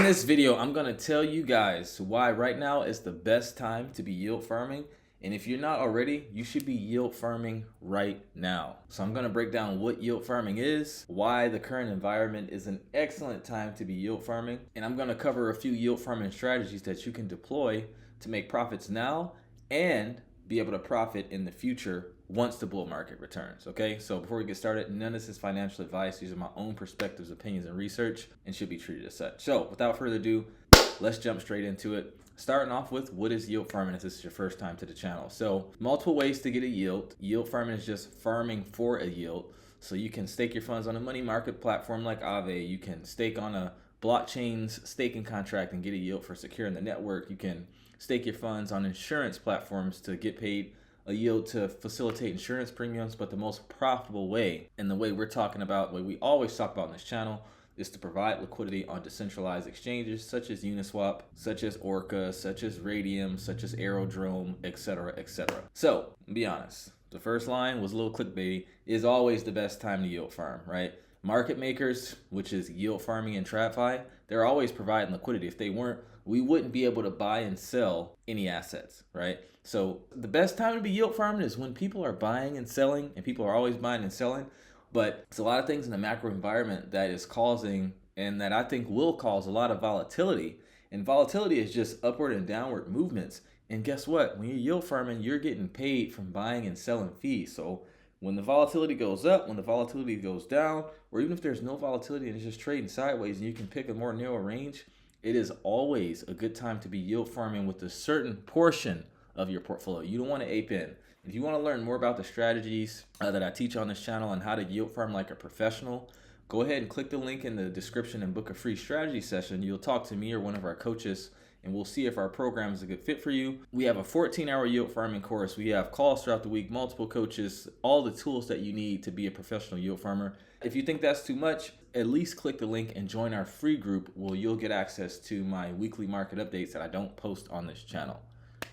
this video, I'm gonna tell you guys why right now is the best time to be yield farming. And if you're not already, you should be yield farming right now. So I'm gonna break down what yield farming is, why the current environment is an excellent time to be yield farming, and I'm gonna cover a few yield farming strategies that you can deploy to make profits now and be able to profit in the future once the bull market returns. Okay, so before we get started, none of this is financial advice. These are my own perspectives, opinions, and research, and should be treated as such. So without further ado, let's jump straight into it. Starting off with, what is yield farming if this is your first time to the channel? So multiple ways to get a yield. Yield farming is just farming for a yield. So you can stake your funds on a money market platform like Aave. You can stake on a blockchain's staking contract and get a yield for securing the network. You can stake your funds on insurance platforms to get paid a yield to facilitate insurance premiums. But the most profitable way, and the way we're talking about, what we always talk about on this channel, is to provide liquidity on decentralized exchanges such as Uniswap, such as Orca, such as Radium, such as Aerodrome, etc., etc. So, be honest, the first line was a little clickbaity, is always the best time to yield farm, right? Market makers, which is yield farming and TradFi, they're always providing liquidity. If they weren't, we wouldn't be able to buy and sell any assets, right? So the best time to be yield farming is when people are buying and selling, and people are always buying and selling. But it's a lot of things in the macro environment that is causing, and that I think will cause, a lot of volatility. And volatility is just upward and downward movements. And guess what? When you're yield farming, you're getting paid from buying and selling fees. So when the volatility goes up, when the volatility goes down, or even if there's no volatility and it's just trading sideways and you can pick a more narrow range, it is always a good time to be yield farming with a certain portion of your portfolio. You don't want to ape in. If you want to learn more about the strategies that I teach on this channel and how to yield farm like a professional, go ahead and click the link in the description and book a free strategy session. You'll talk to me or one of our coaches, and we'll see if our program is a good fit for you. We have a 14-hour yield farming course. We have calls throughout the week, multiple coaches, all the tools that you need to be a professional yield farmer. If you think that's too much, at least click the link and join our free group where you'll get access to my weekly market updates that I don't post on this channel.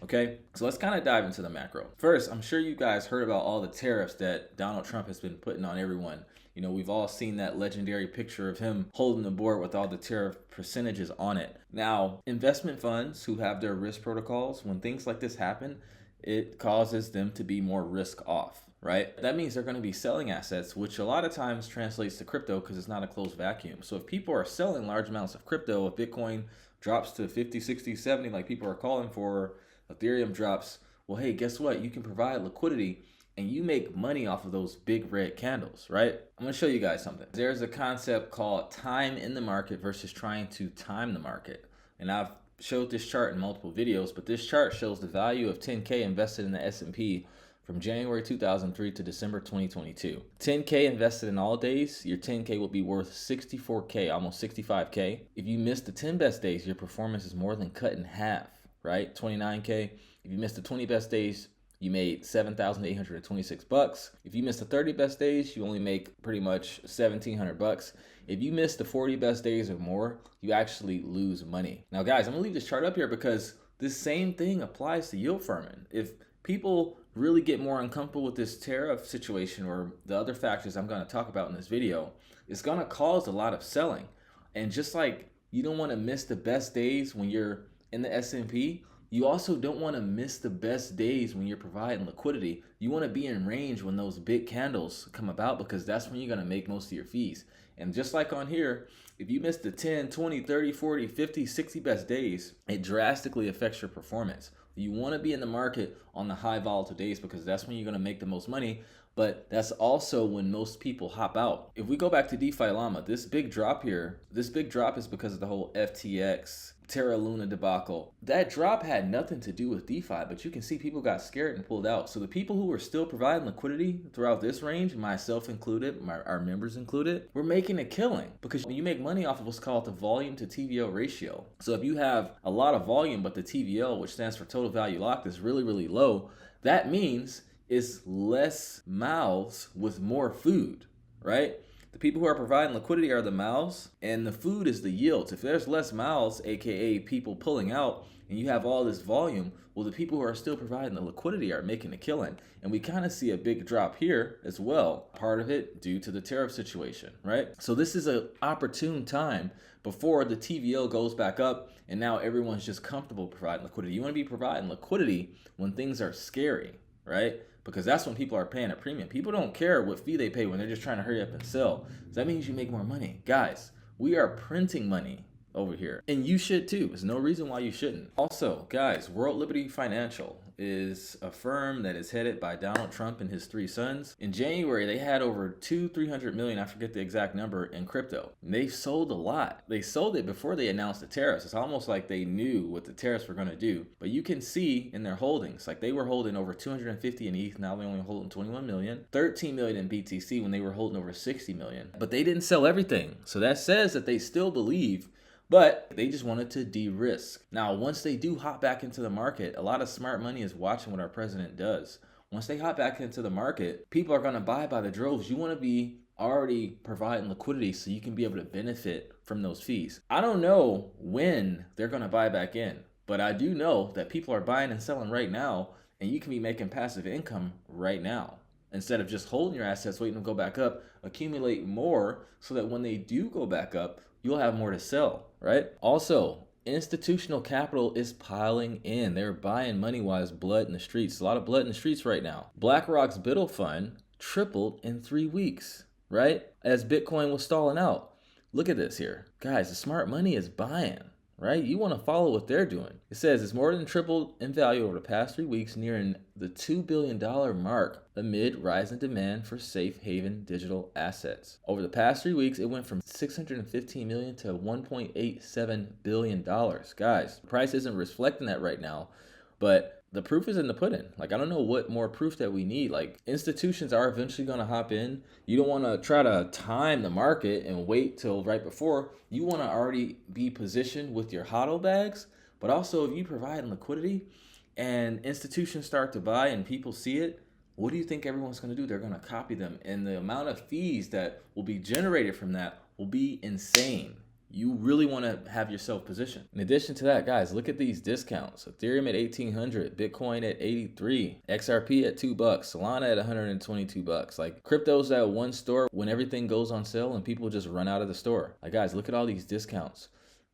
Okay, so let's kind of dive into the macro. First, I'm sure you guys heard about all the tariffs that Donald Trump has been putting on everyone. You know, we've all seen that legendary picture of him holding the board with all the tariff percentages on it. Now, investment funds who have their risk protocols, when things like this happen, it causes them to be more risk off, right? That means they're going to be selling assets, which a lot of times translates to crypto because it's not a closed vacuum. So if people are selling large amounts of crypto, if Bitcoin drops to 50, 60, 70, like people are calling for, Ethereum drops, well, hey, guess what? You can provide liquidity and you make money off of those big red candles, right? I'm gonna show you guys something. There's a concept called time in the market versus trying to time the market. And I've showed this chart in multiple videos, but this chart shows the value of 10K invested in the S&P from January 2003 to December 2022. 10K invested in all days, your 10K will be worth 64K, almost 65K. If you miss the 10 best days, your performance is more than cut in half, right? 29K. If you missed the 20 best days, you made $7,826. If you missed the 30 best days, you only make pretty much $1,700. If you miss the 40 best days or more, you actually lose money. Now, guys, I'm gonna leave this chart up here because this same thing applies to yield farming. If people really get more uncomfortable with this tariff situation or the other factors I'm gonna talk about in this video, it's gonna cause a lot of selling. And just like you don't wanna miss the best days when you're in the S&P, you also don't want to miss the best days when you're providing liquidity. You want to be in range when those big candles come about because that's when you're going to make most of your fees. And just like on here, if you miss the 10, 20, 30, 40, 50, 60 best days, it drastically affects your performance. You want to be in the market on the high volatile days because that's when you're going to make the most money. But that's also when most people hop out. If we go back to DeFi Llama, this big drop here, this big drop is because of the whole FTX, Terra Luna debacle. That drop had nothing to do with DeFi, but you can see people got scared and pulled out. So the people who were still providing liquidity throughout this range, myself included, our members included, we're making a killing because you make money off of what's called the volume to TVL ratio. So if you have a lot of volume, but the TVL, which stands for total value locked, is really, really low, that means it's less mouths with more food, right? The people who are providing liquidity are the mouths, and the food is the yields. If there's less mouths, aka people pulling out, and you have all this volume, well, the people who are still providing the liquidity are making a killing. And we kind of see a big drop here as well. Part of it due to the tariff situation, right? So this is an opportune time before the TVL goes back up and now everyone's just comfortable providing liquidity. You want to be providing liquidity when things are scary, right? Because that's when people are paying a premium. People don't care what fee they pay when they're just trying to hurry up and sell. So that means you make more money. Guys, we are printing money over here, and you should too. There's no reason why you shouldn't. Also, guys, World Liberty Financial is a firm that is headed by Donald Trump and his 3 sons. In January, they had over 300 million, I forget the exact number, in crypto. And they sold a lot. They sold it before they announced the tariffs. It's almost like they knew what the tariffs were going to do. But you can see in their holdings, like they were holding over 250 in ETH, now they're only holding 21 million, 13 million in BTC when they were holding over 60 million. But they didn't sell everything. So that says that they still believe, but they just wanted to de-risk. Now, once they do hop back into the market, a lot of smart money is watching what our president does. Once they hop back into the market, people are going to buy by the droves. You want to be already providing liquidity so you can be able to benefit from those fees. I don't know when they're going to buy back in, but I do know that people are buying and selling right now, and you can be making passive income right now. Instead of just holding your assets, waiting to go back up, accumulate more so that when they do go back up, you'll have more to sell, right? Also, institutional capital is piling in. They're buying money-wise blood in the streets. A lot of blood in the streets right now. BlackRock's Biddle Fund tripled in 3 weeks, right? As Bitcoin was stalling out. Look at this here. Guys, the smart money is buying, right? You want to follow what they're doing. It says it's more than tripled in value over the past 3 weeks, nearing the $2 billion mark amid rising demand for safe haven digital assets. Over the past 3 weeks, it went from 615 million to 1.87 billion dollars. Guys, the price isn't reflecting that right now, but the proof is in the pudding. Like, I don't know what more proof that we need. Like, institutions are eventually going to hop in. You don't want to try to time the market and wait till right before. You want to already be positioned with your HODL bags. But also, if you provide liquidity and institutions start to buy and people see it, what do you think everyone's going to do? They're going to copy them. And the amount of fees that will be generated from that will be insane. You really want to have yourself positioned. In addition to that, guys, look at these discounts. Ethereum at 1,800, Bitcoin at 83, XRP at $2, Solana at 122 bucks. Like, crypto's at one store when everything goes on sale and people just run out of the store. Like, guys, look at all these discounts.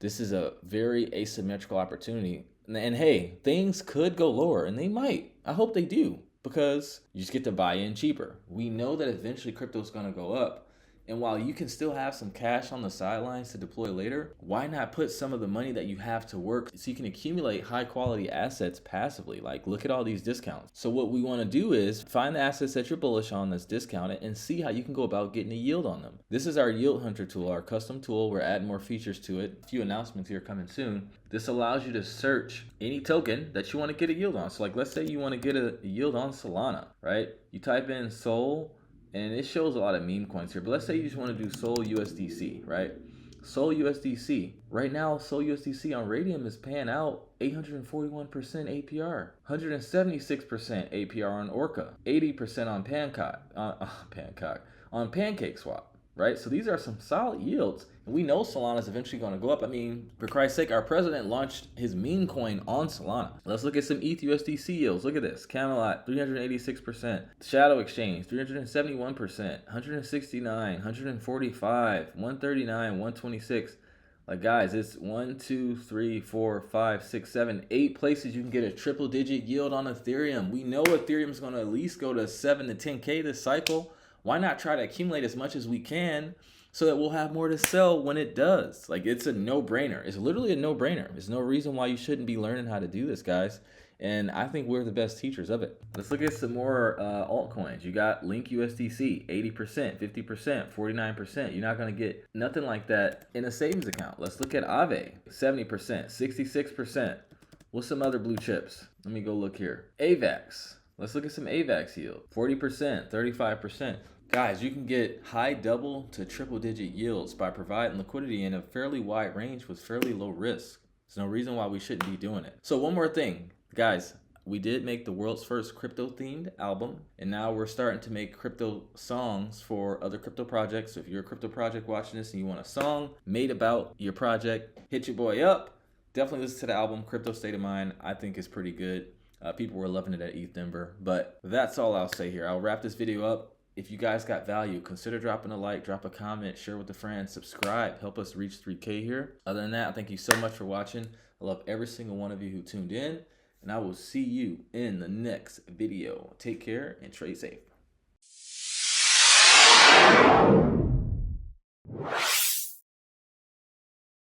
This is a very asymmetrical opportunity. And hey, things could go lower, and they might. I hope they do, because you just get to buy in cheaper. We know that eventually crypto's going to go up. And while you can still have some cash on the sidelines to deploy later, why not put some of the money that you have to work so you can accumulate high quality assets passively? Like, look at all these discounts. So what we want to do is find the assets that you're bullish on that's discounted and see how you can go about getting a yield on them. This is our Yield Hunter tool, our custom tool. We're adding more features to it. A few announcements here coming soon. This allows you to search any token that you want to get a yield on. So like, let's say you want to get a yield on Solana, right? You type in Sol, and it shows a lot of meme coins here, but let's say you just want to do Sol USDC, right? Sol USDC. Right now, Sol USDC on Radium is paying out 841% APR, 176% APR on Orca, 80% on PancakeSwap, right? So these are some solid yields. And we know Solana is eventually going to go up. I mean, for Christ's sake, our president launched his meme coin on Solana. Let's look at some ETH USDC yields. Look at this. Camelot, 386%. Shadow Exchange, 371%. 169, 145, 139, 126. Like, guys, it's 1, 2, 3, 4, 5, 6, 7, 8 places you can get a triple digit yield on Ethereum. We know Ethereum is going to at least go to 7 to 10K this cycle. Why not try to accumulate as much as we can so that we'll have more to sell when it does? Like, it's a no-brainer. It's literally a no-brainer. There's no reason why you shouldn't be learning how to do this, guys. And I think we're the best teachers of it. Let's look at some more altcoins. You got Link USDC, 80%, 50%, 49%. You're not going to get nothing like that in a savings account. Let's look at Aave, 70%, 66%. What's some other blue chips? Let me go look here. AVAX. Let's look at some AVAX yield, 40%, 35%. Guys, you can get high double to triple digit yields by providing liquidity in a fairly wide range with fairly low risk. There's no reason why we shouldn't be doing it. So one more thing, guys, we did make the world's first crypto themed album, and now we're starting to make crypto songs for other crypto projects. So if you're a crypto project watching this and you want a song made about your project, hit your boy up. Definitely listen to the album Crypto State of Mind. I think it's pretty good. People were loving it at ETH Denver. But that's all I'll say here. I'll wrap this video up. If you guys got value, consider dropping a like, drop a comment, share with a friend, subscribe, help us reach 3K here. Other than that, thank you so much for watching. I love every single one of you who tuned in, and I will see you in the next video. Take care and trade safe.